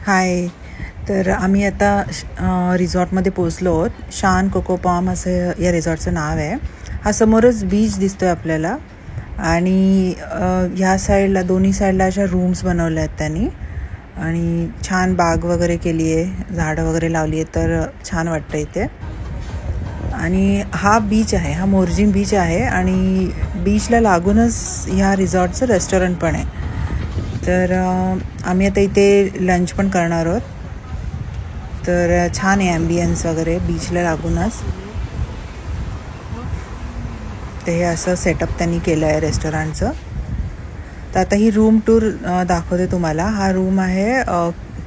हाय. तर आम्ही आता रिसॉर्टमध्ये पोचलो आहोत. शान कोको पाम असं या रिसॉर्टचं नाव आहे. हा समोरच बीच दिसतोय आपल्याला आणि ह्या साईडला दोन्ही साईडला अशा रूम्स बनवल्या आहेत त्यांनी आणि छान बाग वगैरे केली आहे, झाडं वगैरे लावली आहेत, तर छान वाटतं इथे. आणि हा बीच आहे, हा मोर्जिन बीच आहे आणि बीचला लागूनच ह्या रिसॉर्टचं रेस्टॉरंट पण आहे. तर आम्ही आता इथे लंच पण करणार आहोत. तर छान आहे ॲम्बियन्स वगैरे बीचला लागूनच. ते हे असं सेटअप त्यांनी केलं आहे रेस्टॉरंटचं. तर आता ही रूम टूर दाखवते तुम्हाला. हा रूम आहे,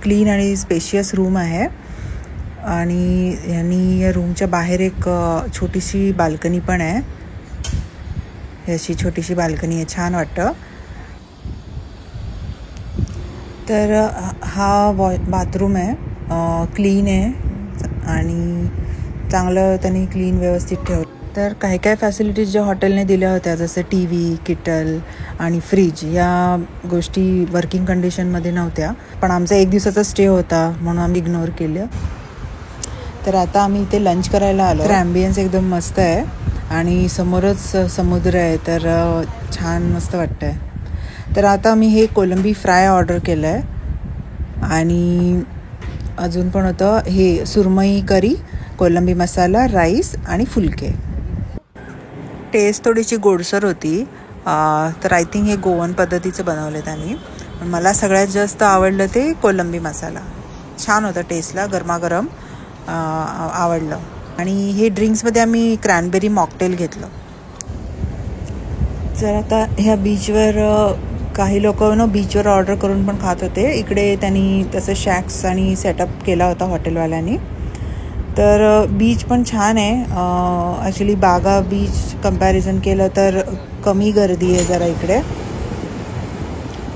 क्लीन आणि स्पेशियस रूम आहे आणि यांनी या रूमच्या बाहेर एक छोटीशी बाल्कनी पण आहे. ही अशी छोटीशी बाल्कनी आहे, छान वाटतं. तर हा बाथरूम आहे, क्लीन आहे आणि चांगलं त्यांनी क्लीन व्यवस्थित ठेवलं. तर काही काही फॅसिलिटीज ज्या हॉटेलने दिल्या होत्या, जसं टी व्ही, किटल आणि फ्रीज, या गोष्टी वर्किंग कंडिशनमध्ये नव्हत्या. पण आमचा 1 दिवसाचा स्टे होता म्हणून आम्ही इग्नोर केलं. तर आता आम्ही इथे लंच करायला आलो. तर ॲम्बियन्स एकदम मस्त आहे आणि समोरच समुद्र आहे, तर छान मस्त वाटतं आहे. तर आता मी हे कोलंबी फ्राय ऑर्डर केलं आहे आणि अजून पण होतं हे सुरमई करी, कोलंबी मसाला, राईस आणि फुलके. टेस्ट थोडीशी गोडसर होती. तर आय थिंक हे गोवन पद्धतीचं बनवलं त्यांनी. मला सगळ्यात जास्त आवडलं ते कोलंबी मसाला. छान होतं टेस्टला, गरमागरम आवडलं. आणि हे ड्रिंक्समध्ये आम्ही क्रॅनबेरी मॉकटेल घेतलं. जर आता ह्या बीचवर काही लोक बीचवर ऑर्डर करून पण खात होते. इकडे त्यांनी तसं शॅक्स आणि सेटअप केला होता हॉटेलवाल्यांनी. तर बीच पण छान आहे. ॲक्च्युली बागा बीच कंपॅरिझन केलं तर कमी गर्दी आहे जरा इकडे.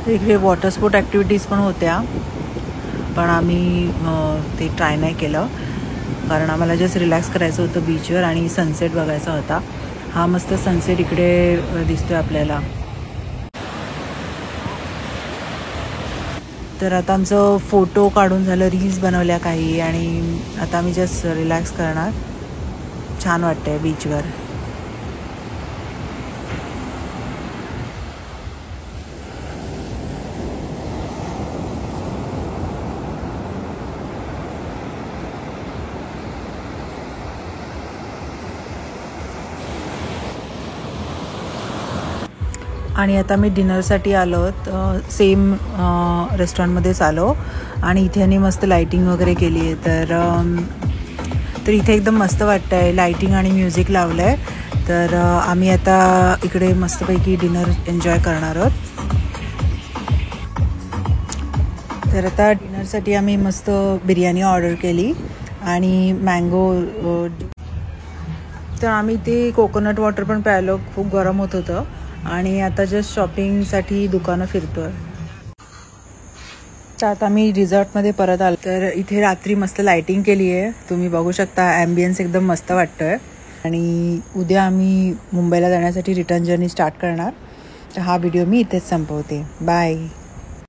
इकडे वॉटर स्पोर्ट ॲक्टिव्हिटीज पण होत्या, पण आम्ही ते ट्राय नाही केलं कारण आम्हाला जस्ट रिलॅक्स करायचं होतं बीचवर आणि सनसेट बघायचा होता. हा मस्त सनसेट इकडे दिसतोय आपल्याला. तर आता आमचं फोटो काढून झालं, रील्स बनवल्या काही, आणि आता आम्ही जस्ट रिलॅक्स करणार. छान वाटतंय बीचवर. आणि आता मी डिनरसाठी आलो आहोत. सेम रेस्टॉरंटमध्येच आलो आणि इथे यांनी मस्त लाईटिंग वगैरे केली आहे. तर इथे एकदम मस्त वाटतं आहे. लाईटिंग आणि म्युझिक लावलं आहे. तर आम्ही आता इकडे मस्तपैकी डिनर एन्जॉय करणार आहोत. तर आता डिनरसाठी आम्ही मस्त बिर्याणी ऑर्डर केली आणि मँगो. तर आम्ही ते कोकोनट वॉटर पण प्यायलो. खूप गरम होत होतं आणि आता जस्ट शॉपिंगसाठी दुकानं फिरतोय. तर आता आम्ही रिसॉर्टमध्ये परत आलो. तर इथे रात्री मस्त लाईटिंग केली आहे, तुम्ही बघू शकता. ॲम्बियन्स एकदम मस्त वाटतोय. आणि उद्या आम्ही मुंबईला जाण्यासाठी रिटर्न जर्नी स्टार्ट करणार. तर हा व्हिडिओ मी इथेच संपवते. बाय.